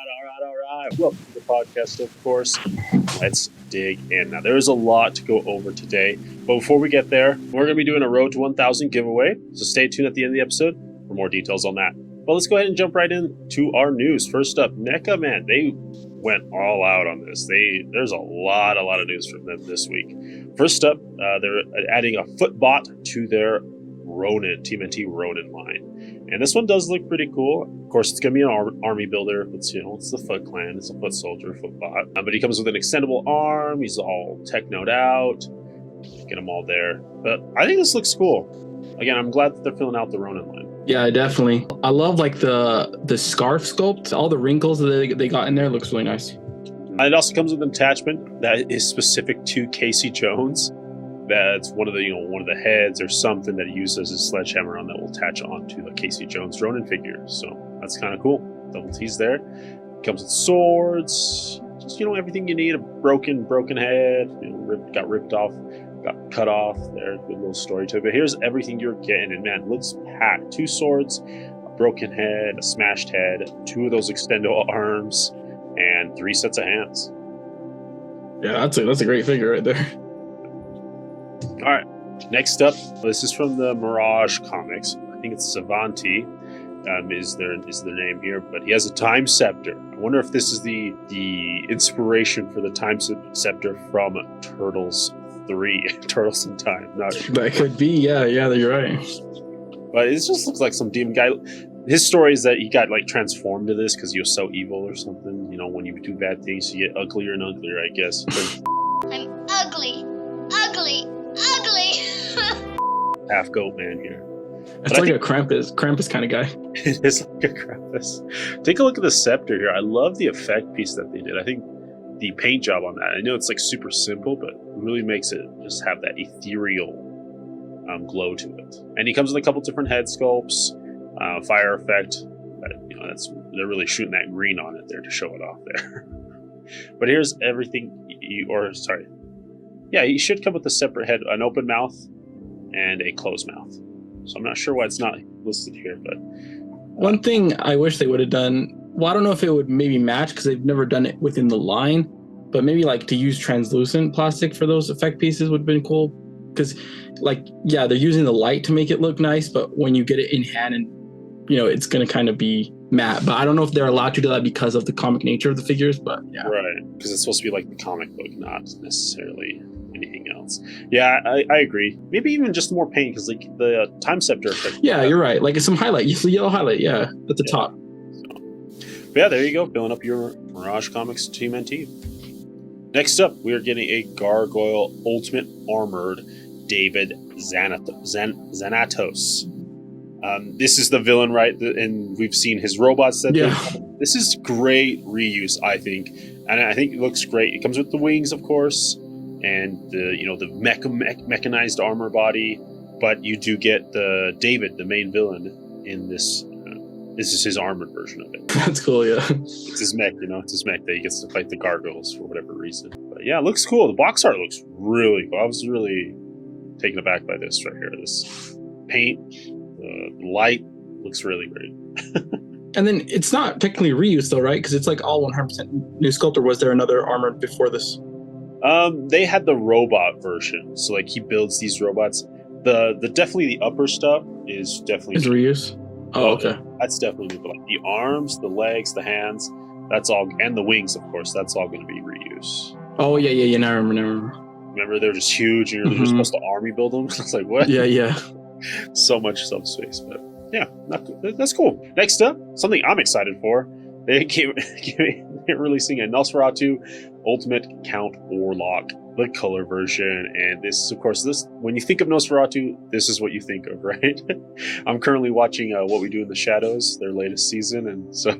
All right. Welcome to the podcast, of course. Let's dig in. Now, there's a lot to go over today, but before we get there, we're going to be doing a Road to 1000 giveaway, so stay tuned at the end of the episode for more details on that. But let's go ahead and jump right into our news. First up, NECA, man, they went all out on this. There's a lot of news from them this week. First up, they're adding a footbot to their Ronin, TMNT Ronin line. And this one does look pretty cool. Of course, it's going to be an army builder. It's the Foot Clan. It's a foot soldier, foot bot. But he comes with an extendable arm. He's all technoed out. Get them all there. But I think this looks cool. Again, I'm glad that they're filling out the Ronin line. Yeah, definitely. I love like the scarf sculpt. All the wrinkles that they got in there looks really nice. It also comes with an attachment that is specific to Casey Jones. That's one of the heads or something that he uses his sledgehammer on that will attach onto the Casey Jones Ronin figure. So that's kind of cool. Double T's there. Comes with swords, just everything you need. A broken head, got ripped off, got cut off. There, good little story to it. But here's everything you're getting, and man, it looks packed. 2 swords, a broken head, a smashed head, 2 of those extendo arms, and 3 sets of hands. Yeah, that's a great figure right there. All right, next up, this is from the Mirage Comics. I think it's Savanti is their name here, but he has a time scepter. I wonder if this is the inspiration for the time scepter from Turtles 3, Turtles in Time. That could be, yeah, you're right. But it just looks like some demon guy. His story is that he got transformed to this because he was so evil or something. When you do bad things, you get uglier and uglier, I guess. I'm ugly. Half goat man here. It's like a Krampus kind of guy. It is like a Krampus. Take a look at the scepter here. I love the effect piece that they did. I think the paint job on that, I know it's super simple, but it really makes it just have that ethereal glow to it. And he comes with a couple different head sculpts, fire effect. They're really shooting that green on it there to show it off there. But here's everything. He should come with a separate head, an open mouth, and a closed mouth. So I'm not sure why it's not listed here, but one thing I wish they would have done. Well, I don't know if it would maybe match because they've never done it within the line, but maybe to use translucent plastic for those effect pieces would have been cool. Because they're using the light to make it look nice, but when you get it in hand and it's going to kind of be matte. But I don't know if they're allowed to do that because of the comic nature of the figures, but yeah. Right, because it's supposed to be like the comic book, not necessarily anything else. Yeah, I agree. Maybe even just more paint, because the time scepter effect. Yeah, you're right. It's some highlight. You see yellow highlight, yeah, at the top. So, yeah, there you go. Filling up your Mirage Comics TMNT. Next up, we are getting a Gargoyle Ultimate Armored David Xanatos. This is the villain, right? And we've seen his robots. This is great reuse, I think, and I think it looks great. It comes with the wings, of course, and the mechanized armor body. But you do get the David, the main villain, in this. This is his armored version of it. That's cool, yeah. It's his mech, it's his mech that he gets to fight the gargoyles for whatever reason. But yeah, it looks cool. The box art looks really cool. I was really taken aback by this right here. This paint. The light looks really great. And then it's not technically reused though, right? Because it's all 100% new sculpt, or was there another armor before this? They had the robot version. So he builds these robots. The definitely the upper stuff is definitely reuse. Oh, okay. That's definitely new. But the arms, the legs, the hands, that's all, and the wings, of course, that's all going to be reuse. Oh yeah. Now I remember. Remember, they're just huge, and you're supposed to army build them. It's like, what? Yeah. So much subspace, but yeah, that's cool. Next up, something I'm excited for. They're releasing a Nosferatu Ultimate Count Orlok, the color version, and this is, of course, when you think of Nosferatu, this is what you think of, right? I'm currently watching What We Do in the Shadows, their latest season, and so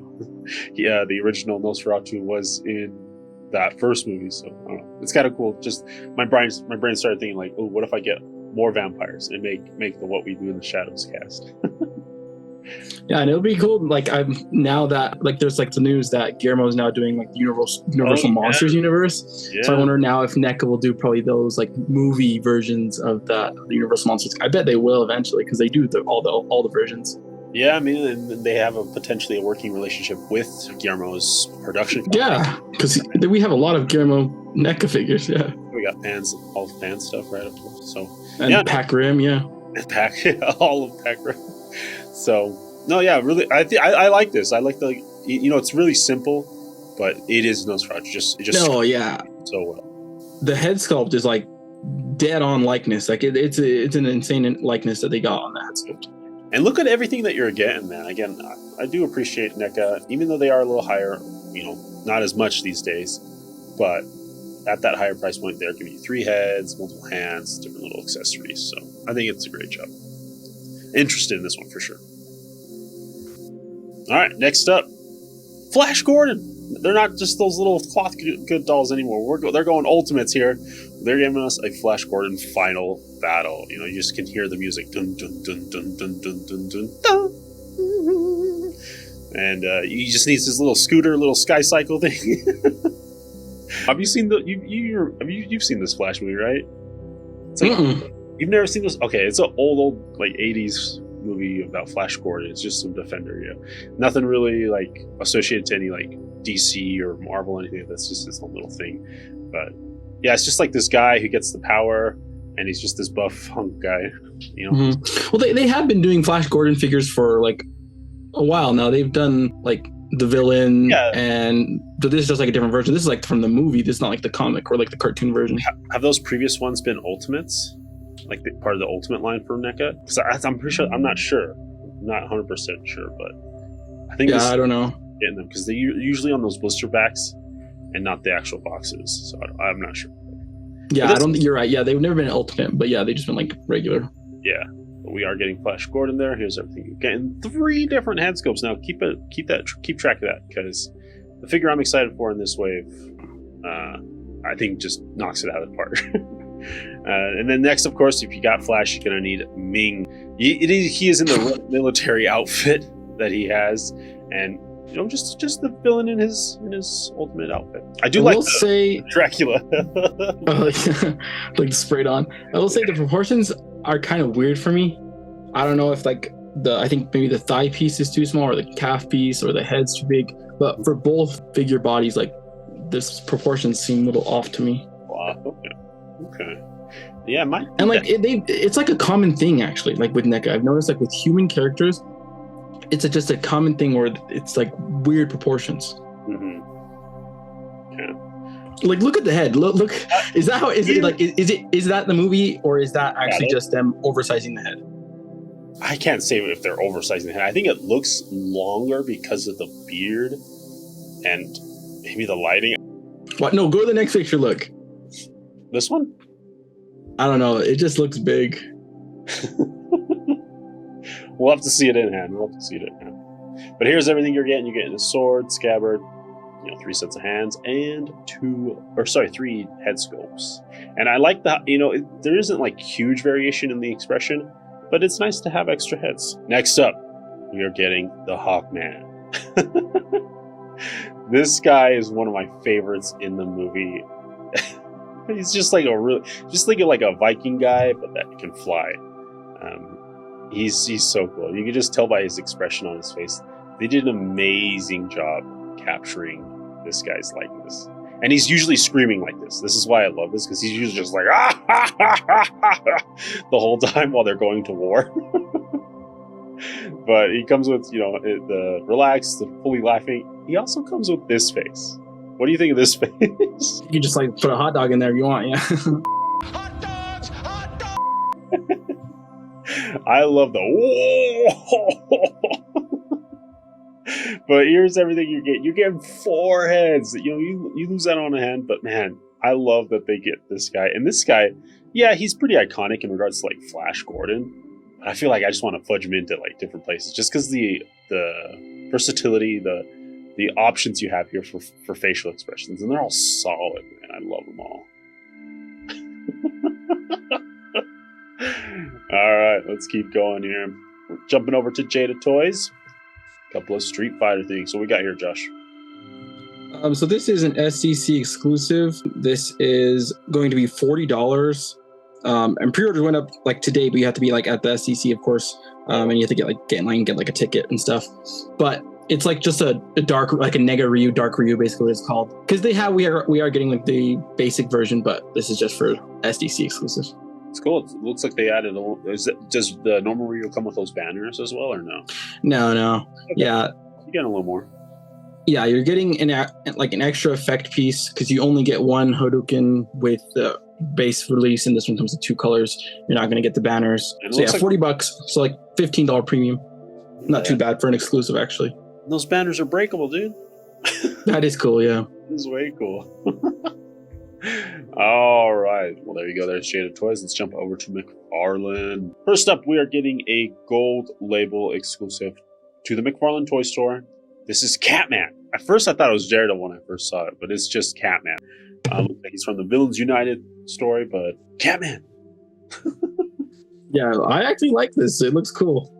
yeah, the original Nosferatu was in that first movie, so I don't know. It's kind of cool. Just my brain started thinking oh, what if I get more vampires and make the What We Do in the Shadows cast. Yeah, and it'll be cool. I'm now that there's the news that Guillermo's now doing the Universal Monsters universe. Yeah. So I wonder now if NECA will do probably those movie versions of the Universal Monsters. I bet they will eventually because they do all the versions. Yeah, I mean, and they have potentially a working relationship with Guillermo's production company. Yeah, because we have a lot of Guillermo NECA figures. Yeah, We got fans, all the fan stuff, right? Of course. So and Pac Rim. Yeah, Pack, all of Pack Rim. So no, yeah, really, I like this. I like it's really simple, but it is Nosferatu. It just no, yeah, so well. The head sculpt is like dead on likeness. Like it's an insane likeness that they got on that head sculpt. And look at everything that you're getting, man. Again, I do appreciate NECA, even though they are a little higher. Not as much these days, but at that higher price point, they're giving you 3 heads, multiple hands, different little accessories. So I think it's a great job. Interested in this one for sure. All right, next up, Flash Gordon. They're not just those little cloth good dolls anymore. They're going ultimates here. They're giving us a Flash Gordon final battle. You just can hear the music. Dun, dun, dun, dun, dun, dun, dun, dun, dun. And you just need this little scooter, little sky cycle thing. Have you seen you've seen this Flash movie, right? It's like, you've never seen this? Okay, it's an old like 80s movie about Flash Gordon. It's just some Defender, nothing really like associated to any like DC or Marvel or anything. That's just this whole little thing. But yeah, it's just like this guy who gets the power, and he's just this buff hunk guy. Well, they have been doing Flash Gordon figures for like a while now. They've done like the villain, and this is just like a different version. This is like from the movie. This is not like the comic or like the cartoon version. Have those previous ones been Ultimates? Like part of the Ultimate line for NECA? Because I'm pretty sure, I'm not sure. I'm not 100% sure, but I think I don't know. Getting them because they're usually on those blister backs and not the actual boxes. So I'm not sure. Yeah, I don't think you're right. Yeah, they've never been Ultimate, but yeah, they've just been like regular. Yeah, but we are getting Flash Gordon there. Here's everything. You're getting 3 different head sculpts now. Keep track of that, because the figure I'm excited for in this wave, I think just knocks it out of the park. And then next, of course, if you got Flash, you're gonna need Ming. He is in the military outfit that he has, and just the villain in his ultimate outfit. I will say Dracula, like sprayed on. I will say the proportions are kind of weird for me. I don't know if like I think maybe the thigh piece is too small, or the calf piece, or the head's too big. But for both figure bodies, like this proportions seem a little off to me. Wow. Okay. Yeah, and like it's like a common thing actually. Like with NECA, I've noticed like with human characters, it's just a common thing where it's like weird proportions. Mm-hmm. Yeah. Like look at the head. Look. Is that how? Is it like? Is that the movie, or is that actually just them oversizing the head? I can't say if they're oversizing the head. I think it looks longer because of the beard and maybe the lighting. What? No, go to the next picture. Look. This one? I don't know. It just looks big. We'll have to see it in hand. But here's everything you're getting. You're getting a sword, scabbard, 3 sets of hands, and 3 head sculpts. And I like that, there isn't like huge variation in the expression, but it's nice to have extra heads. Next up, we are getting the Hawkman. This guy is one of my favorites in the movie. He's just like a Viking guy, but that can fly. He's so cool. You can just tell by his expression on his face. They did an amazing job capturing this guy's likeness. And he's usually screaming like this. This is why I love this, because he's usually just like the whole time while they're going to war. But he comes with, the relaxed, the fully laughing. He also comes with this face. What do you think of this face? You can just like put a hot dog in there if you want, yeah. Hot dogs! Hot dogs! I love the But here's everything you get. You get 4 heads. You lose that on a hand, but man, I love that they get this guy. And this guy, yeah, he's pretty iconic in regards to like Flash Gordon. But I feel like I just want to fudge him into like different places, just because the versatility, the options you have here for facial expressions, and they're all solid, man. I love them all. All right, let's keep going here. We're jumping over to Jada Toys. A couple of Street Fighter things. So we got here, Josh. So this is an SCC exclusive. This is going to be $40. And pre-orders went up like today, but you have to be like at the SEC, of course, and you have to get in line and get like a ticket and stuff. But it's like just a dark, like a Nega Ryu, Dark Ryu, basically what it's called. Because we are getting like the basic version, but this is just for SDC exclusive. It's cool. It looks like they added a little. Does the normal Ryu come with those banners as well, or no? No. Okay. Yeah. You get a little more. Yeah, you're getting an extra effect piece because you only get one Hadouken with the base release, and this one comes with 2 colors. You're not going to get the banners. So yeah, $40. So like $15 premium. Not too bad for an exclusive, actually. Those banners are breakable, dude. That is cool, yeah. This is way cool. All right. Well, there you go. There's Shaded Toys. Let's jump over to McFarlane. First up, we are getting a gold label exclusive to the McFarlane Toy Store. This is Catman. At first, I thought it was Daredevil when I first saw it, but it's just Catman. He's from the Villains United story, but Catman. Yeah, I actually like this. It looks cool.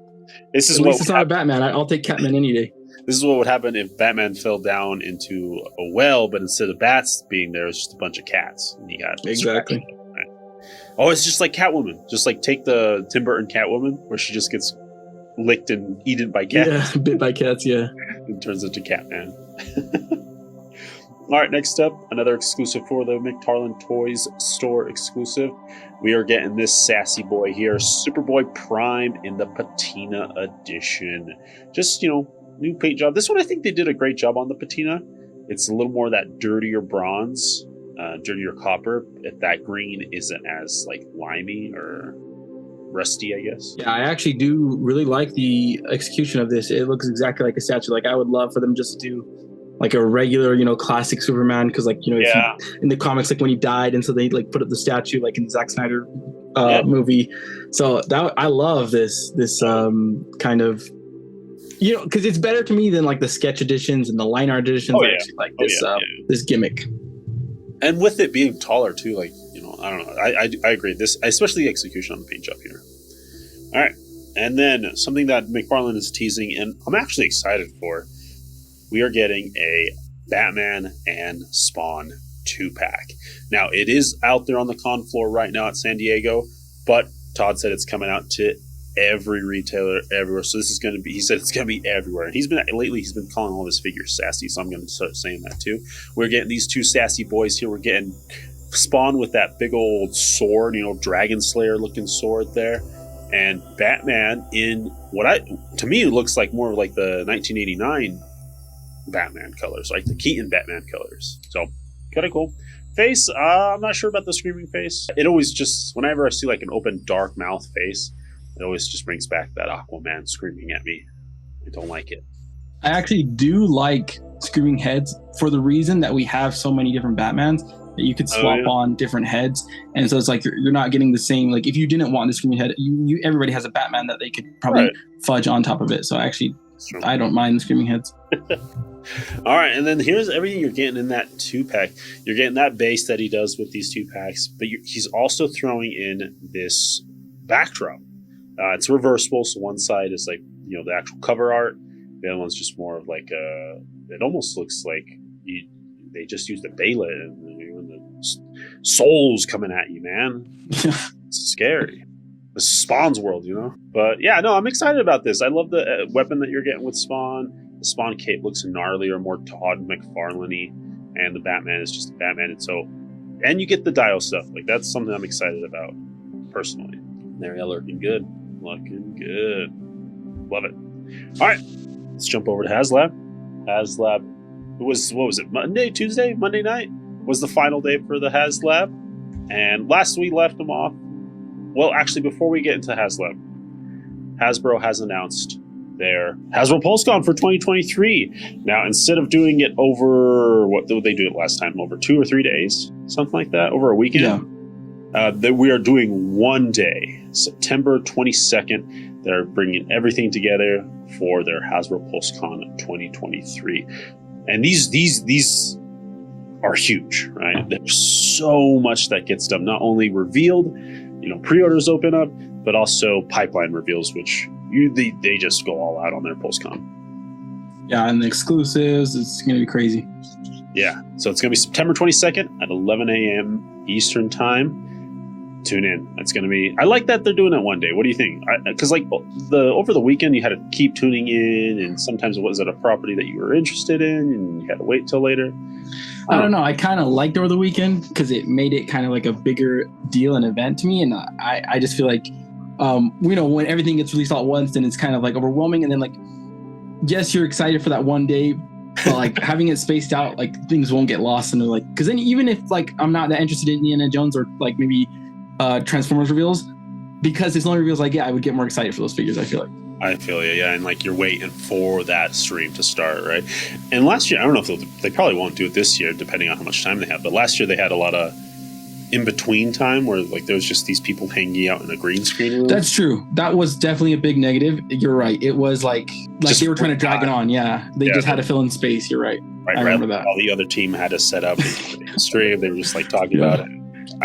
This is At least it's not a Batman. I'll take Catman any day. This is what would happen if Batman fell down into a well, but instead of bats being there, it's just a bunch of cats. And he got exactly. Right? Oh, it's just like Catwoman. Just like take the Tim Burton Catwoman, where she just gets licked and eaten by cats. Yeah, bit by cats, yeah. And turns into Catman. All right, next up, another exclusive for the McFarlane Toys Store exclusive. We are getting this sassy boy here, Superboy Prime in the Patina edition. Just, new paint job. This one, I think they did a great job on the patina. It's a little more that dirtier bronze, dirtier copper. If that green isn't as like limey or rusty, I guess. Yeah, I actually do really like the execution of this. It looks exactly like a statue. Like I would love for them just to do like a regular, classic Superman. Because if in the comics, like when he died, and so they like put up the statue like in the Zack Snyder movie. So that I love this kind of. Because it's better to me than like the sketch editions and the line art editions. I actually like this this gimmick. And with it being taller too, I don't know. I agree. This, especially the execution on the paint job here. All right, and then something that McFarlane is teasing, and I'm actually excited for. We are getting a Batman and Spawn 2-pack. Now it is out there on the con floor right now at San Diego, but Todd said it's coming out to every retailer everywhere. So this is going to be, he said it's going to be everywhere. And he's been calling all his figures sassy. So I'm going to start saying that too. We're getting these 2 sassy boys here. We're getting Spawn with that big old sword, Dragon Slayer looking sword there. And Batman in what to me it looks like more like the 1989 Batman colors, like the Keaton Batman colors. So kind of cool. Face, I'm not sure about the screaming face. It always just, whenever I see like an open dark mouth face, it always just brings back that Aquaman screaming at me. I don't like it. I actually do like screaming heads for the reason that we have so many different Batmans that you could swap on different heads. And so it's like you're not getting the same, like if you didn't want the screaming head, everybody has a Batman that they could probably fudge on top of it. So actually, I don't mind the screaming heads. All right, and then here's everything you're getting in that 2-pack. You're getting that base that he does with these 2-packs, but he's also throwing in this backdrop. It's reversible, so one side is like the actual cover art. The other one's just more of like it almost looks like they just used a Baylet and the souls coming at you, man. It's scary. The Spawn's world, But yeah, no, I'm excited about this. I love the weapon that you're getting with Spawn. The Spawn cape looks gnarlier, more Todd McFarlane-y, and the Batman is just Batman. And you get the Dio stuff. Like that's something I'm excited about personally. There, yeah, looking good. Looking good. Love it. All right, let's jump over to HasLab. HasLab, what was it? Monday night was the final day for the HasLab. And last we left them off. Well, actually, before we get into HasLab, Hasbro has announced their Hasbro PulseCon for 2023. Now, instead of doing it over, what did they do it last time? Over 2 or 3 days? Something like that? Over a weekend? Yeah. That we are doing one day, September 22nd. They're bringing everything together for their Hasbro PulseCon 2023, and these are huge, right? There's so much that gets done. Not only revealed, pre-orders open up, but also pipeline reveals, which they just go all out on their PulseCon. Yeah, and the exclusives, it's going to be crazy. Yeah, so it's going to be September 22nd at 11 a.m. Eastern Time. tune in. It's going to be. I like that they're doing it one day. What do you think? Because like over the weekend, you had to keep tuning in, and sometimes it was at a property that you were interested in, and you had to wait till later. I don't know. I kind of liked over the weekend because it made it kind of like a bigger deal and event to me, and I just feel like, when everything gets released all at once, then it's kind of like overwhelming, and then like, yes, you're excited for that one day, but like having it spaced out, like things won't get lost, and like, because then even if like I'm not that interested in Indiana Jones or like maybe Transformers reveals, because it's only reveals, like I would get more excited for those figures. I feel like. I feel you, yeah, and like you're waiting for that stream to start, right? And last year, I don't know if they probably won't do it this year, depending on how much time they have. But last year they had a lot of in between time where like there was just these people hanging out in a green screen room. That's true. That was definitely a big negative. You're right. It was like Just they were trying to drag it on. Yeah, they just had to fill in space. You're right. Right, I remember that. All the other team had to set up the stream. They were just like talking about it.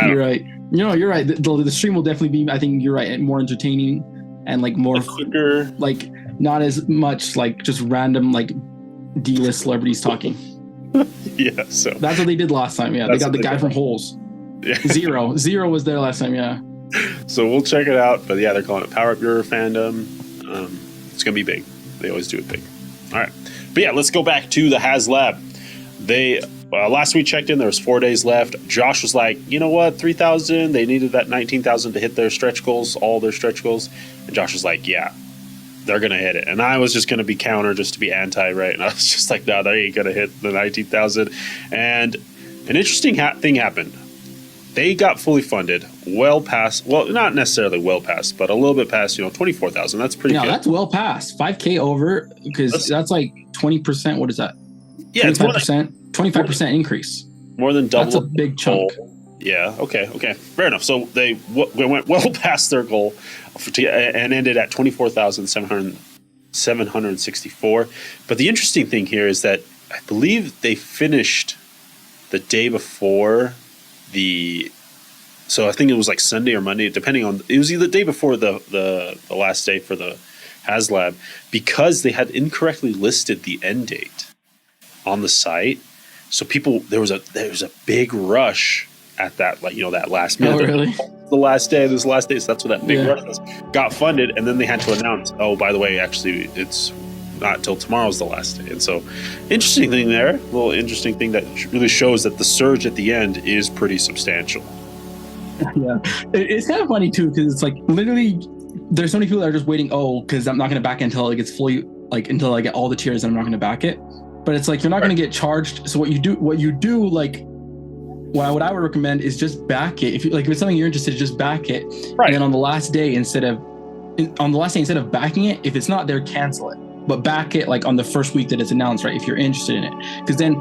You're right. You're right. The stream will definitely be. I think you're right. More entertaining and like more quicker. Like not as much like just random like D-list celebrities talking. Yeah. So that's what they did last time. Yeah, they got the guy from Holes. Yeah. Zero was there last time. Yeah. So we'll check it out. But yeah, they're calling it Power Up Your Fandom. It's gonna be big. They always do it big. All right. But yeah, let's go back to the HasLab. They last we checked in, there was 4 days left. Josh was like, you know what, 3,000. They needed that 19,000 to hit their stretch goals, all their stretch goals. And Josh was like, yeah, they're gonna hit it. And I was just gonna be counter, just to be anti, right? And I was just like, no, they ain't gonna hit the 19,000. And an interesting thing happened. They got fully funded, well past. Well, not necessarily well past, but a little bit past. 24,000. That's pretty good. That's well past. 5K over, because that's like 20%. What is that? Yeah, 25% increase. More than double. That's a big chunk. Yeah. Okay. Fair enough. So they went well past their goal and ended at 24,764. But the interesting thing here is that I believe they finished the day before so I think it was like Sunday or Monday, depending on, it was either the day before the last day for the HasLab, because they had incorrectly listed the end date on the site. So there was a big rush at that, like, that last minute. Oh, really? The last day, so that's what that big rush was. Got funded, and then they had to announce, oh, by the way, actually, it's not till tomorrow's the last day. And so, interesting thing there, little interesting thing that really shows that the surge at the end is pretty substantial. Yeah, it's kind of funny too, because it's like literally there's so many people that are just waiting. Oh, because I'm not going to back it until it gets fully, like until I get all the tiers, and I'm not going to back it. But it's like you're not going to get charged. So what you do, like what I would recommend is just back it. If it's something you're interested in, just back it. Right. And then on the last day, instead of backing it, if it's not there, cancel it. But back it like on the first week that it's announced, right? If you're interested in it, because then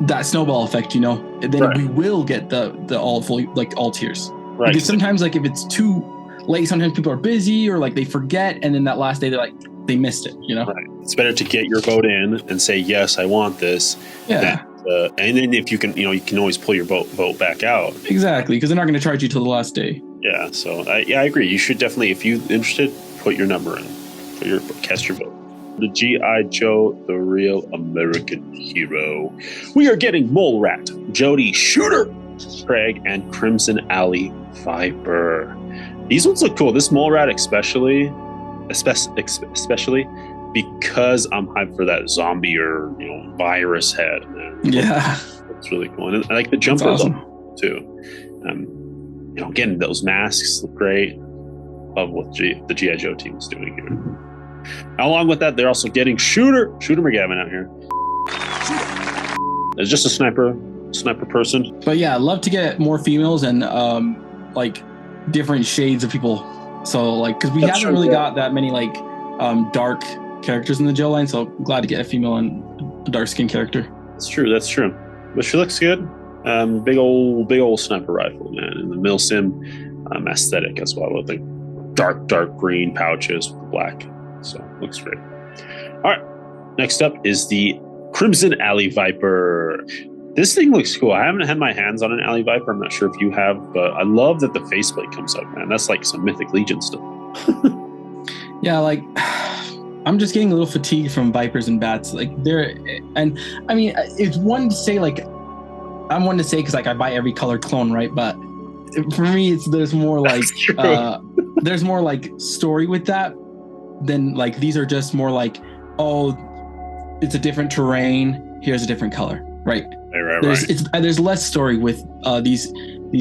that snowball effect, then we will get the all fully, like all tiers. Right. Because sometimes like if it's too late, sometimes people are busy or like they forget, and then that last day they missed it. Right. It's better to get your vote in and say yes, I want this. Yeah. And then if you can, you can always pull your vote back out. Exactly, because they're not going to charge you till the last day. Yeah. So I agree. You should definitely, if you're interested, put your number in, cast your vote. The G.I. Joe, the real American hero. We are getting Mole Rat, Jody Shooter, Craig, and Crimson Alley Viper. These ones look cool. This Mole Rat especially because I'm hyped for that zombie or virus head. Man. Yeah, it's really cool. And I like the jumpers awesome. Too. Again, those masks look great. Love what the G.I. Joe team is doing here. Along with that, they're also getting Shooter McGavin out here. It's just a sniper person. But yeah, I'd love to get more females and like different shades of people. So like, because we haven't really got that many like dark characters in the Joe line. So I'm glad to get a female and a dark skin character. That's true. But she looks good. Big old sniper rifle, man, and the Milsim aesthetic as well. With like dark green pouches with black. So looks great. All right. Next up is the Crimson Alley Viper. This thing looks cool. I haven't had my hands on an Alley Viper. I'm not sure if you have, but I love that the faceplate comes up, man. That's like some Mythic Legion stuff. Yeah, like I'm just getting a little fatigued from Vipers and Bats. Like and I mean, it's one to say like, I'm one to say because like I buy every color clone, right? But for me, there's more like That's true. there's more like story with that than like these are just more like, oh, it's a different terrain. Here's a different color, right? Right. There's less story with these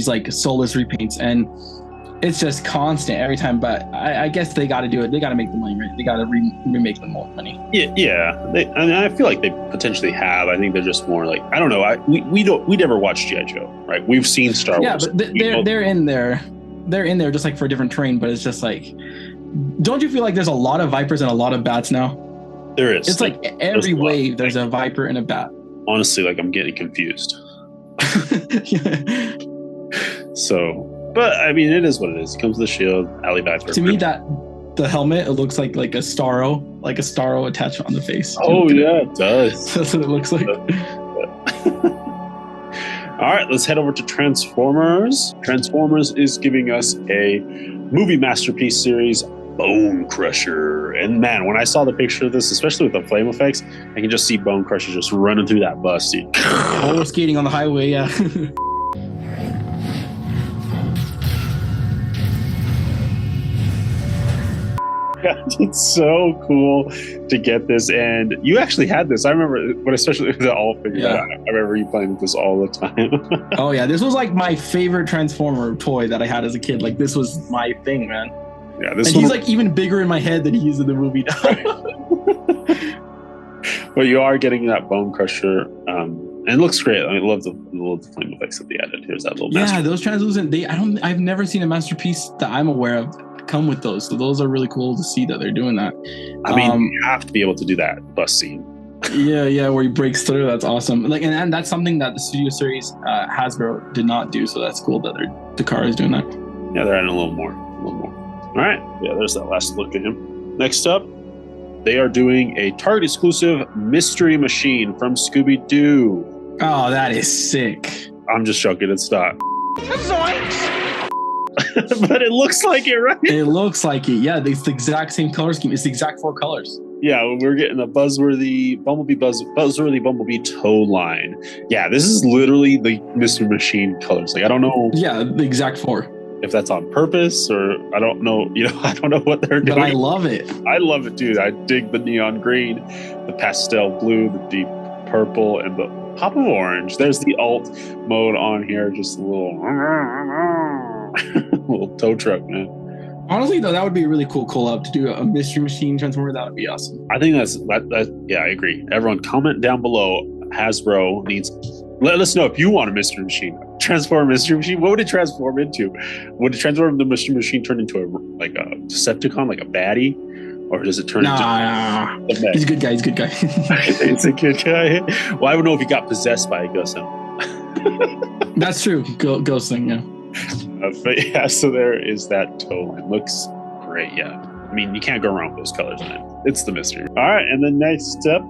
like soulless repaints, and it's just constant every time. But I guess they got to do it. They got to make the money, right? They got to remake them more money. Yeah. I feel like they potentially have. I think they're just more like, I don't know. We never watched G.I. Joe, right? We've seen Star Wars. Yeah, but they're in there. They're in there just like for a different terrain. But it's just like, don't you feel like there's a lot of Vipers and a lot of Bats now? There is. It's like every wave there's a Viper and a Bat. Honestly, like I'm getting confused. So, but I mean, it is what it is. It comes with the shield, alley Viper. To me, that the helmet, it looks like a Starro attached on the face. Oh yeah, it does. That's what it looks like. All right, let's head over to Transformers. Transformers is giving us a movie masterpiece series, Bone Crusher. And man, when I saw the picture of this, especially with the flame effects, I can just see Bone Crusher just running through that bus, dude. Roller skating on the highway, yeah. It's so cool to get this, and you actually had this. I remember, but especially with the all figure. Yeah. I remember you playing with this all the time. Oh yeah, this was like my favorite Transformer toy that I had as a kid. Like this was my thing, man. Yeah, and he's like even bigger in my head than he is in the movie now. But you are getting that Bone Crusher, and it looks great. I mean, I love the flame effects that they added. Here's that little those translucent. I've never seen a masterpiece that I'm aware of come with those. So those are really cool to see that they're doing that. I mean, you have to be able to do that bus scene. Yeah, where he breaks through. That's awesome. Like, and that's something that the Studio Series Hasbro did not do. So that's cool that Takara is doing that. Yeah, they're adding a little more. All right. Yeah, there's that last look at him. Next up, they are doing a Target exclusive Mystery Machine from Scooby-Doo. Oh, that is sick. I'm just joking. It's not. But it looks like it, right? It looks like it. Yeah, it's the exact same color scheme. It's the exact 4 colors. Yeah, we're getting a Buzzworthy Bumblebee toe line. Yeah, this is literally the Mystery Machine colors. Like, I don't know. Yeah, the exact 4. If that's on purpose or I don't know. I don't know what they're doing. But I love it. I love it, dude. I dig the neon green, the pastel blue, the deep purple, and the pop of orange. There's the alt mode on here. Just a little little tow truck, man. Honestly, though, that would be a really cool collab to do a Mystery Machine Transformer. That would be awesome. I think yeah, I agree. Everyone, comment down below. Hasbro needs. Let us know if you want a Mystery Machine. Transform Mystery Machine. What would it transform into? Would it transform the Mystery Machine turn into a Decepticon, like a baddie, or does it turn into? He's a good guy. He's a good guy. Well, I don't know if he got possessed by a ghost now. That's true. Ghost thing, yeah. But yeah, so there is that toe line. Looks great, yeah. I mean, you can't go wrong with those colors in it. It's the mystery. All right, and then next step,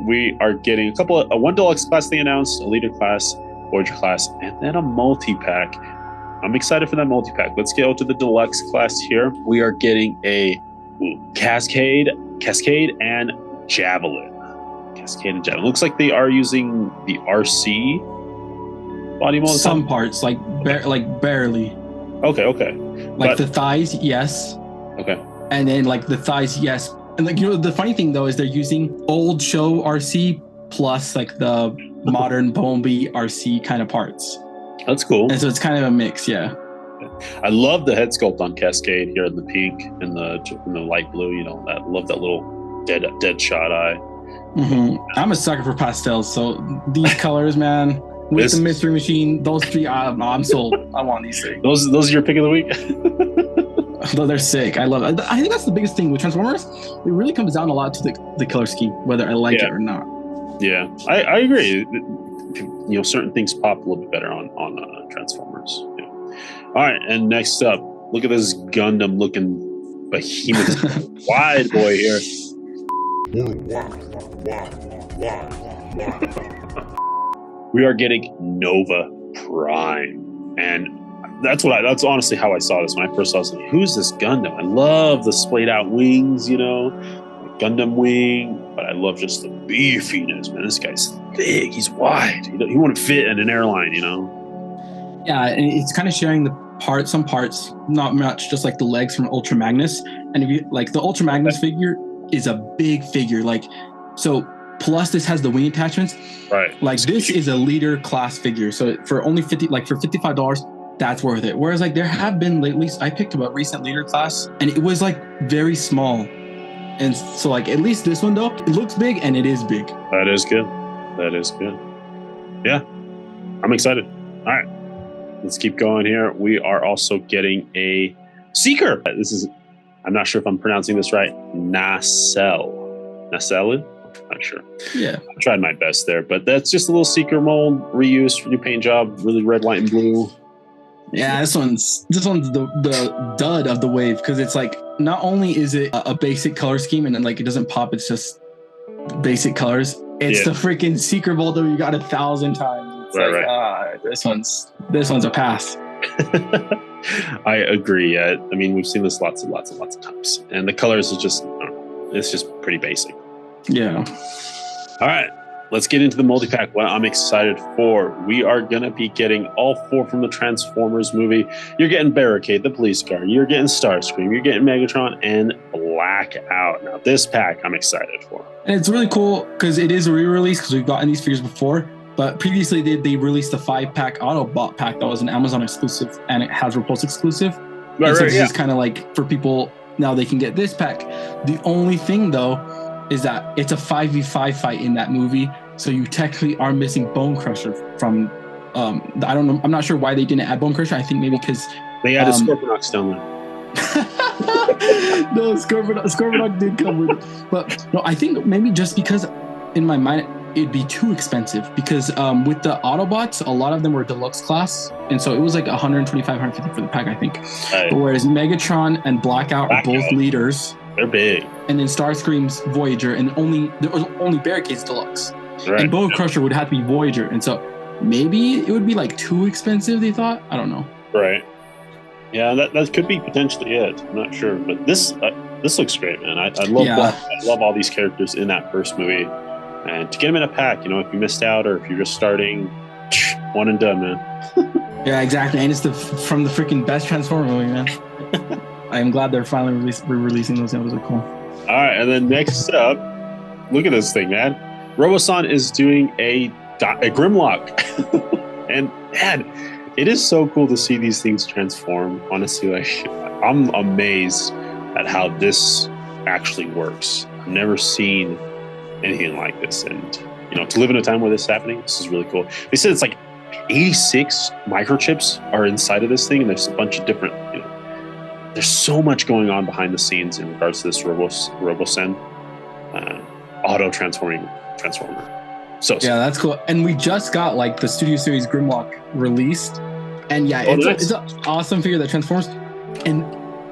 we are getting a 1 deluxe class they announced, a leader class, Voyager class, and then a multi-pack. I'm excited for that multi-pack. Let's go to the deluxe class here. We are getting a Cascade, and Javelin. Cascade and Javelin. Looks like they are using the RC body mold. Some parts, like barely. Okay. Like the thighs, yes. Okay. And then like the thighs, yes. And like, the funny thing though is they're using old show RC plus like the modern Bumblebee RC kind of parts. That's cool. And so it's kind of a mix, yeah. I love the head sculpt on Cascade here in the pink and the light blue. I love that little dead shot eye. Mm-hmm. I'm a sucker for pastels, so these colors, man. With the Mystery Machine, those 3, I'm sold. I want these 3. Those are your pick of the week? Though they're sick. I love it. I think that's the biggest thing with Transformers. It really comes down a lot to the color scheme, whether I like it or not. Yeah, I agree. Certain things pop a little bit better on Transformers. Yeah. All right, and next up, look at this Gundam looking behemoth wide boy here. We are getting Nova Prime, and that's honestly how I saw this when I first saw this. Like, who's this Gundam? I love the splayed out wings, Gundam wing, but I love just the beefiness, man. This guy's thick. He's wide. He wouldn't fit in an airline, Yeah, and it's kind of sharing some parts, not much, just like the legs from Ultra Magnus. And if you like the Ultra Magnus figure is a big figure, like so. Plus, this has the wing attachments. Right. Like this is a leader class figure, so for only for $55, that's worth it. Whereas like there have been lately, I picked up a recent leader class, and it was like very small. And so like at least this one though, it looks big and it is big. That is good. That is good. Yeah, I'm excited. All right, let's keep going here. We are also getting a Seeker. This is, I'm not sure if I'm pronouncing this right. Nacelle. Not sure. Yeah. I tried my best there, but that's just a little Seeker mold, reuse, new paint job, really red, white, and blue. Yeah, this one's the dud of the wave, because it's like not only is it a basic color scheme and then like it doesn't pop, it's just basic colors. It's the freaking Seeker mold that we got 1,000 times. It's right. This one's a pass. I agree. I mean, we've seen this lots of times, and the colors is just, I don't know, it's just pretty basic. Yeah. All right, let's get into the multi-pack. What I'm excited for. We are going to be getting all 4 from the Transformers movie. You're getting Barricade, the police car. You're getting Starscream. You're getting Megatron and Blackout. Now, this pack I'm excited for. And it's really cool because it is a re-release, because we've gotten these figures before. But previously, they released a 5-pack Autobot pack that was an Amazon exclusive, and it has Repulse exclusive. So this is kind of like for people, now they can get this pack. The only thing, though, is that it's a 5v5 fight in that movie, so you technically are missing Bone Crusher from I don't know, I'm not sure why they didn't add Bone Crusher. I think maybe because they added Scorponok down there. No, Scorponok did come with it. But no, I think maybe just because in my mind it'd be too expensive, because with the Autobots, a lot of them were deluxe class, and so it was like 125, 150 for the pack, I think. Right. But whereas Megatron and Blackout are both leaders. They're big. And then Starscream's Voyager, and there was only Barricades Deluxe. Right. And Bone Crusher would have to be Voyager. And so maybe it would be like too expensive, they thought. I don't know. Right. Yeah, that could be potentially it. I'm not sure. But this looks great, man. I love all these characters in that first movie. And to get them in a pack, if you missed out or if you're just starting, one and done, man. Yeah, exactly. And it's from the freaking best Transformer movie, man. I'm glad they're finally re-releasing those. Those are cool. All right, and then next up, look at this thing, man. Robosan is doing a Grimlock. And man, it is so cool to see these things transform. Honestly, like, I'm amazed at how this actually works. I've never seen anything like this. And, to live in a time where this is happening, this is really cool. They said it's like 86 microchips are inside of this thing, and there's a bunch of different, there's so much going on behind the scenes in regards to this Robosen auto-transforming Transformer. So yeah, that's cool. And we just got like the Studio Series Grimlock released. And yeah, it's an awesome figure that transforms. And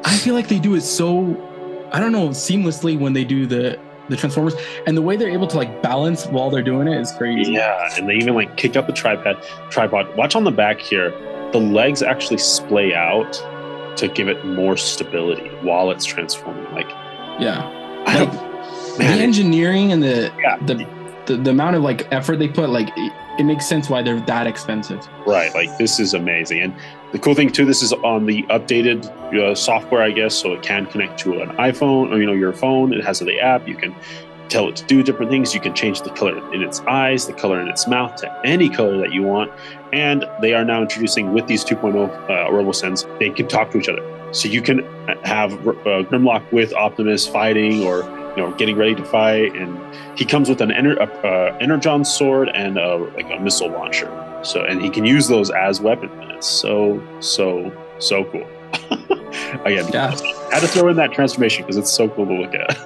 I feel like they do it so, I don't know, seamlessly when they do the Transformers. And the way they're able to like balance while they're doing it is crazy. Yeah, and they even like kick up the tripod. Watch on the back here. The legs actually splay out to give it more stability while it's transforming. Like, the engineering and the amount of like effort they put, like it makes sense why they're that expensive. Right, like this is amazing. And the cool thing too, this is on the updated software, I guess, so it can connect to an iPhone or your phone. It has the app. You can tell it to do different things. You can change the color in its eyes, the color in its mouth, to any color that you want. And they are now introducing, with these 2.0 Robosens, they can talk to each other. So you can have Grimlock with Optimus fighting, or getting ready to fight, and he comes with an energon sword and like a missile launcher. So, and he can use those as weapons. And it's so cool. Again, I had to throw in that transformation because it's so cool to look at.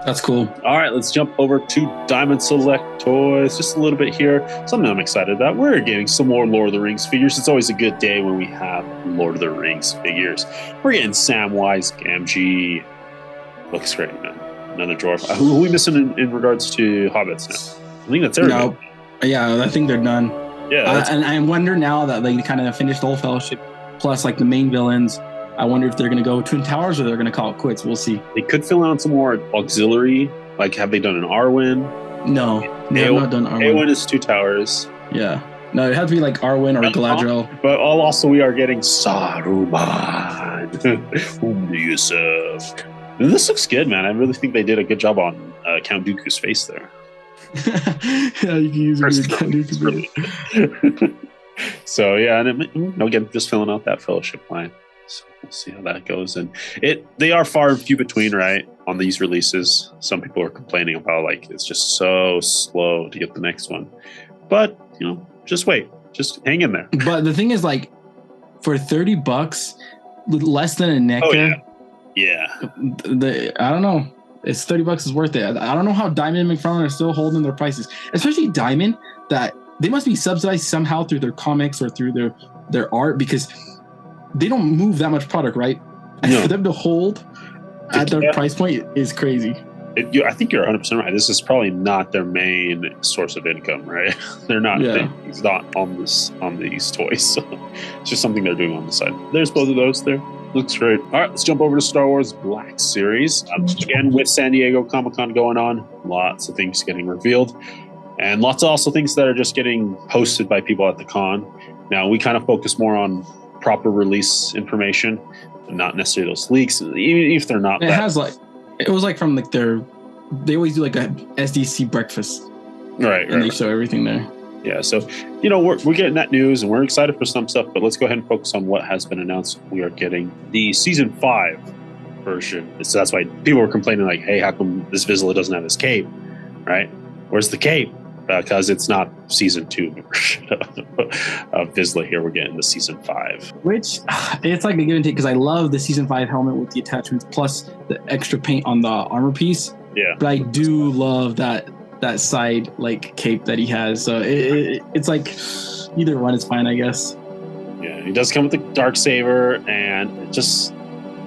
That's cool. All right, let's jump over to Diamond Select Toys. Just a little bit here. Something I'm excited about. We're getting some more Lord of the Rings figures. It's always a good day when we have Lord of the Rings figures. We're getting Samwise Gamgee. Looks great, man. Another dwarf. Who are we missing in regards to Hobbits now? I think that's everything. No. Yeah, I think they're done. Yeah. And I wonder now that they kind of finished the whole Fellowship, plus like the main villains, I wonder if they're going to go Twin Towers or they're going to call it quits. We'll see. They could fill out some more auxiliary. Like, have they done an Arwen? No, they have not done Arwen. Arwen is 2 towers. Yeah. No, it had to be like Arwen or At the con. Galadriel. But also we are getting Saruman. Whom do you serve? And this looks good, man. I really think they did a good job on Count Dooku's face there. Yeah, you can use it. So yeah, and again, just filling out that fellowship line. So we'll see how that goes. And they are far and few between, right? On these releases, some people are complaining about like it's just so slow to get the next one. But just wait, just hang in there. But the thing is, like, for $30, less than a nectar. Oh, yeah. I don't know. It's $30 is worth it. I don't know how Diamond and McFarlane are still holding their prices, especially Diamond. That they must be subsidized somehow through their comics or through their art, because they don't move that much product, right? And for them to hold at their price point is crazy. I think you're 100% right. This is probably not their main source of income, right? They're not. It's not on these toys. So it's just something they're doing on the side. There's both of those there. Looks great. All right, let's jump over to Star Wars Black Series. Again, with San Diego Comic-Con going on, lots of things getting revealed. And lots of also things that are just getting posted by people at the con. Now, we kind of focus more on proper release information, and not necessarily those leaks, even if they're not. It was like from like they always do like a SDC breakfast. Right. And they show everything there. Yeah, so, we're getting that news, and we're excited for some stuff, but let's go ahead and focus on what has been announced. We are getting the Season 5 version. So that's why people were complaining, like, hey, how come this Vizsla doesn't have his cape, right? Where's the cape? Because it's not Season 2 version of Vizsla here. We're getting the Season 5. Which, it's like a give and take, because I love the Season 5 helmet with the attachments, plus the extra paint on the armor piece. Yeah. But I do love that side like cape that he has. So it's like either one is fine, I guess. Yeah, he does come with the Darksaber, and it just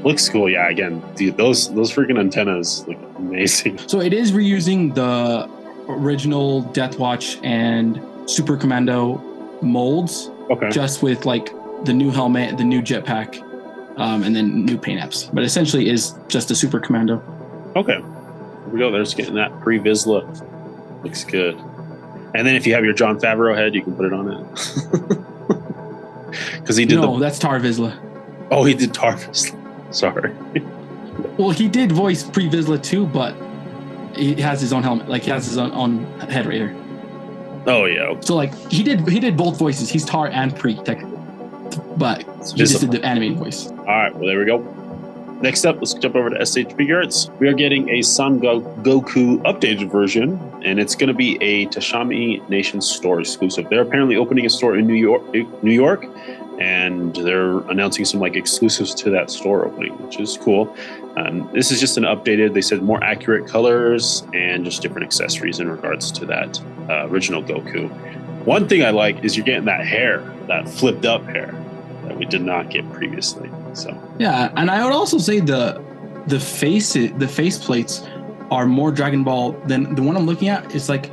looks cool. Yeah, again, dude, those freaking antennas look amazing. So it is reusing the original Death Watch and Super Commando molds, just with like the new helmet, the new jetpack, and then new paint apps. But essentially is just a Super Commando. Okay, here we go. There's getting that Pre Vizsla. Looks good. And then if you have your Jon Favreau head, you can put it on it. Because he did that's Tar Vizsla. Oh, he did Tar Vizsla. Sorry. Well, he did voice Pre Vizsla too, but he has his own helmet. Like, he has his own head right here. Oh, yeah. So, like, he did both voices. He's Tar and Pre, technically. But he just did the animated voice. All right, well, there we go. Next up, let's jump over to SH Figuarts. We are getting a Son Goku updated version, and it's going to be a Tashami Nation store exclusive. They're apparently opening a store in New York, and they're announcing some like exclusives to that store opening, which is cool. This is just an updated, they said more accurate colors and just different accessories in regards to that original Goku. One thing I like is you're getting that hair, that flipped up hair that we did not get previously. So yeah, and I would also say the face plates are more Dragon Ball than the one I'm looking at. Is like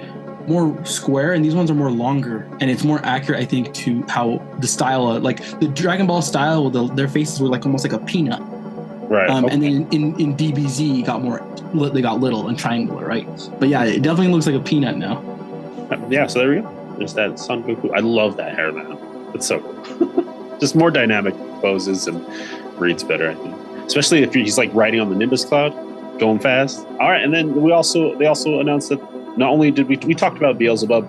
more square, and these ones are more longer, and it's more accurate, I think, to how the style, like the Dragon Ball style, their faces were like almost like a peanut. Right. And then in DBZ they got little and triangular, right? But yeah, it definitely looks like a peanut now. Yeah, so there we go. There's that Son Goku. I love that hair, man. It's so cool. Just more dynamic poses and reads better, I think. Especially if he's like riding on the Nimbus cloud, going fast. All right, and then they also announced that not only did we talked about Beelzebub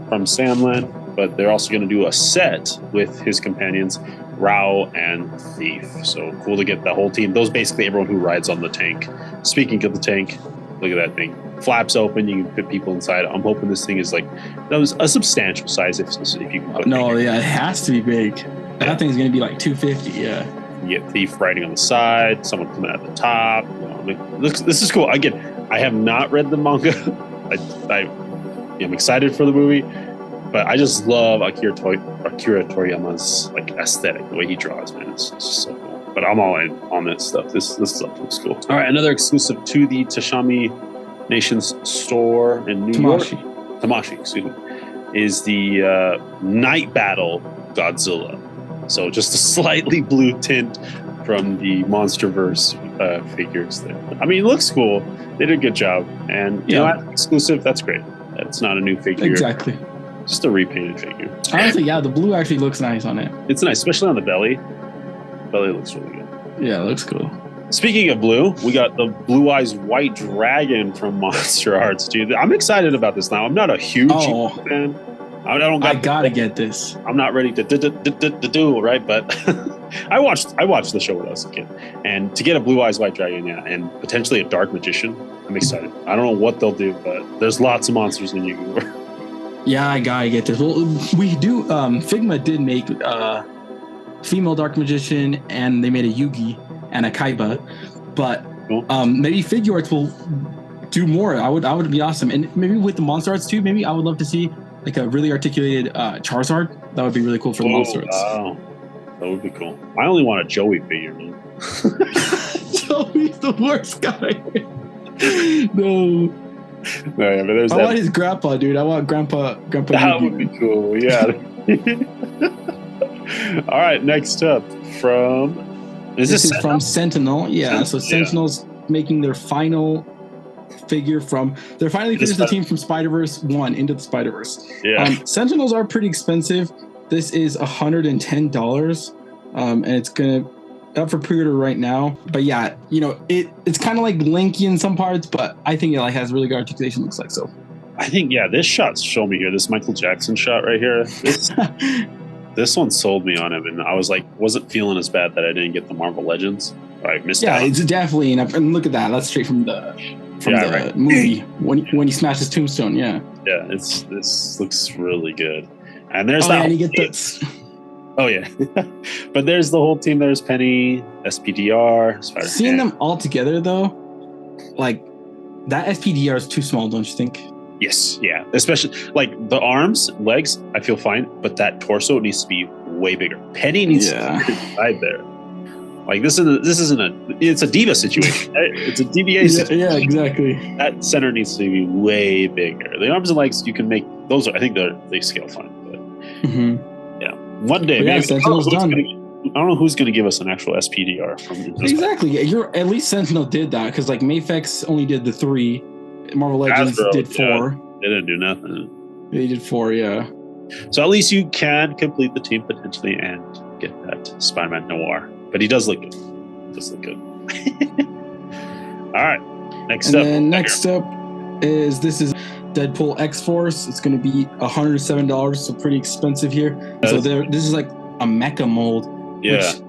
from Samland, but they're also going to do a set with his companions, Rao and Thief. So cool to get the whole team. Those basically everyone who rides on the tank. Speaking of the tank, look at that thing. Flaps open, you can fit people inside. I'm hoping this thing is like a substantial size if you can put it has to be big. That thing's going to be like 250, yeah. You get Thief riding on the side, someone coming at the top. This is cool. Again, I have not read the manga. I am excited for the movie, but I just love Akira Toriyama's like aesthetic, the way he draws, man. It's just so cool. But I'm all in on this stuff. This stuff looks cool. All right, another exclusive to the Tashami Nation's store in New York. Tamashi, excuse me, is the Night Battle Godzilla. So just a slightly blue tint from the MonsterVerse figures there. I mean, it looks cool. They did a good job. And, exclusive, that's great. That's not a new figure. Exactly. Just a repainted figure. Honestly, yeah, the blue actually looks nice on it. It's nice, especially on the belly. Belly looks really good. Yeah, it looks cool. Speaking of blue, we got the Blue Eyes White Dragon from Monster Arts, dude. I'm excited about this now. I'm not a huge fan. I gotta get this. I'm not ready to do right, but I watched the show when I was a kid, and to get a Blue Eyes White Dragon, yeah, and potentially a Dark Magician, I'm excited. I don't know what they'll do, but there's lots of monsters in Yu-Gi-Oh! Yeah, I gotta get this. Well, we do. Figma did make female Dark Magician, and they made a Yugi and a Kaiba, but maybe Figure Arts will do more. I would be awesome, and maybe with the Monster Arts too. Maybe I would love to see like a really articulated Charizard. That would be really cool for the Monster Arts. Wow, that would be cool. I only want a Joey figure, man. Joey's the worst guy. No. No, yeah, but there's I want his grandpa, dude. I want grandpa. That would be cool. Yeah. All right. Next up this is from Sentinel. Yeah. So Sentinel's making their final figure they're finally finished the team from Spider-Verse 1 into the Spider-Verse. Yeah. Sentinels are pretty expensive. This is $110. And it's gonna up for pre-order right now. But yeah, it's kind of like Linky in some parts, but I think it like has really good articulation, looks like. So I think, yeah, this shot's show me here. This Michael Jackson shot right here. This one sold me on him, and I was like, wasn't feeling as bad that I didn't get the Marvel Legends. I missed out. Yeah, it's definitely enough. And look at that. That's straight from the movie when he smashes Tombstone. Yeah. Yeah, this looks really good. And there's that. And you get this. Oh yeah, but there's the whole team. There's Penny, SPDR, Spider-Man. Seeing them all together though, like that SPDR is too small, don't you think? Yes, yeah. Especially like the arms, legs, I feel fine, but that torso needs to be way bigger. Penny needs to be inside there. Like it's a diva situation. Right? It's a DVA situation. Yeah, exactly. That center needs to be way bigger. The arms and legs, you can make those. I think they scale fine. But yeah, one day. Maybe, Sentinel's done. I don't know who's going to give us an actual SPDR from this. Exactly. At least Sentinel did that because like Mafex only did the 3. Marvel Legends did 4. Yeah, they didn't do nothing. They did 4, yeah. So at least you can complete the team potentially and get that Spider-Man Noir. But he does look good. All right. Next up is Deadpool X-Force. It's going to be $107, so pretty expensive here. So this is like a mecha mold. Yeah. Which,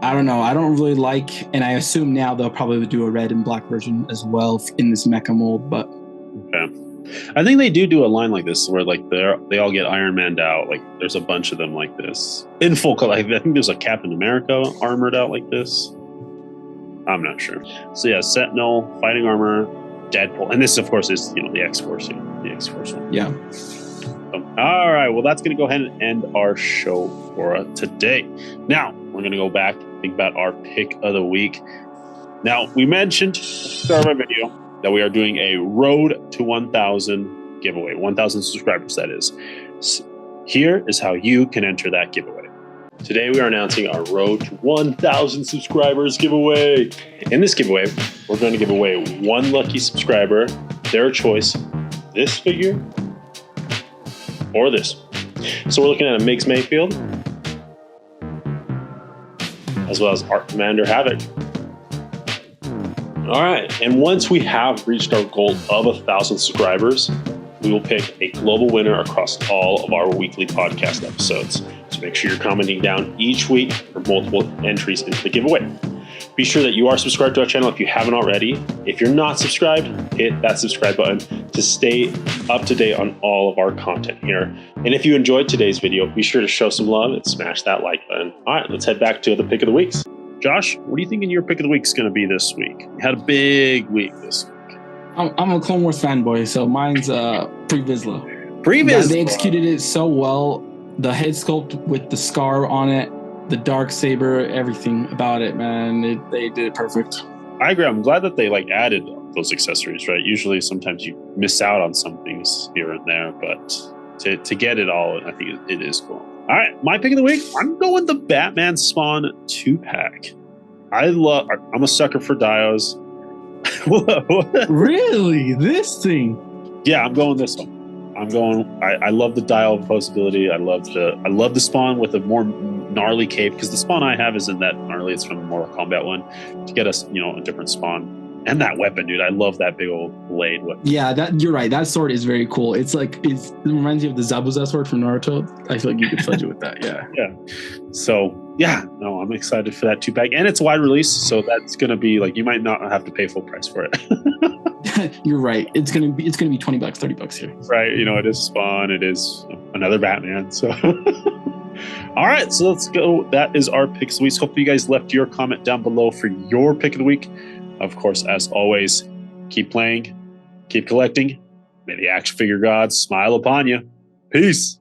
I don't know. I don't really like, and I assume now they'll probably do a red and black version as well in this mecha mold. But okay. I think they do a line like this where like they all get Iron Man'd out. Like there's a bunch of them like this in full color. I think there's a Captain America armored out like this. I'm not sure. So yeah, Sentinel, fighting armor, Deadpool, and this of course is the X-Force, the X-Force one. Yeah. All right. Well, that's going to go ahead and end our show for today. Now we're going to go back and think about our pick of the week. Now we mentioned at the start of our video that we are doing a road to 1,000 giveaway, 1,000 subscribers, that is. Here is how you can enter that giveaway. Today we are announcing our road to 1,000 subscribers giveaway. In this giveaway, we're going to give away one lucky subscriber, their choice, this figure or this. So we're looking at a Mix Mayfield, as well as Art Commander Havoc. All right, and once we have reached our goal of 1,000 subscribers, we will pick a global winner across all of our weekly podcast episodes. So make sure you're commenting down each week for multiple entries into the giveaway. Be sure that you are subscribed to our channel if you haven't already. If you're not subscribed, hit that subscribe button to stay up to date on all of our content here. And if you enjoyed today's video, be sure to show some love and smash that like button. All right, let's head back to the pick of the weeks. Josh, what do you think your pick of the week is going to be this week? You had a big week this week. I'm a Clone Wars fanboy, so mine's Pre Vizsla. Pre Vizsla. They executed it so well. The head sculpt with the scar on it, the dark saber, everything about it, man. They did it perfect. I agree. I'm glad that they added those accessories, right? Usually sometimes you miss out on some things here and there, but to get it all, I think it is cool. All right, my pick of the week, I'm going the Batman Spawn 2-pack. I'm a sucker for dios. Really? This thing? Yeah, I'm going this one. I'm going. I love the dial possibility. I love the spawn with a more gnarly cape, because the spawn I have isn't that gnarly. It's from the Mortal Kombat one. To get us, a different spawn. And that weapon, dude. I love that big old blade weapon. Yeah, you're right. That sword is very cool. It reminds you of the Zabuza sword from Naruto. I feel like you could fudge it with that. Yeah. Yeah. So I'm excited for that 2-pack, and it's a wide release, so that's gonna be like, you might not have to pay full price for it. You're right. It's gonna be $20, $30 here. Right. It is Spawn. It is another Batman. So. All right, so let's go. That is our pick of the week. Hope you guys left your comment down below for your pick of the week. Of course, as always, keep playing, keep collecting. May the action figure gods smile upon you. Peace.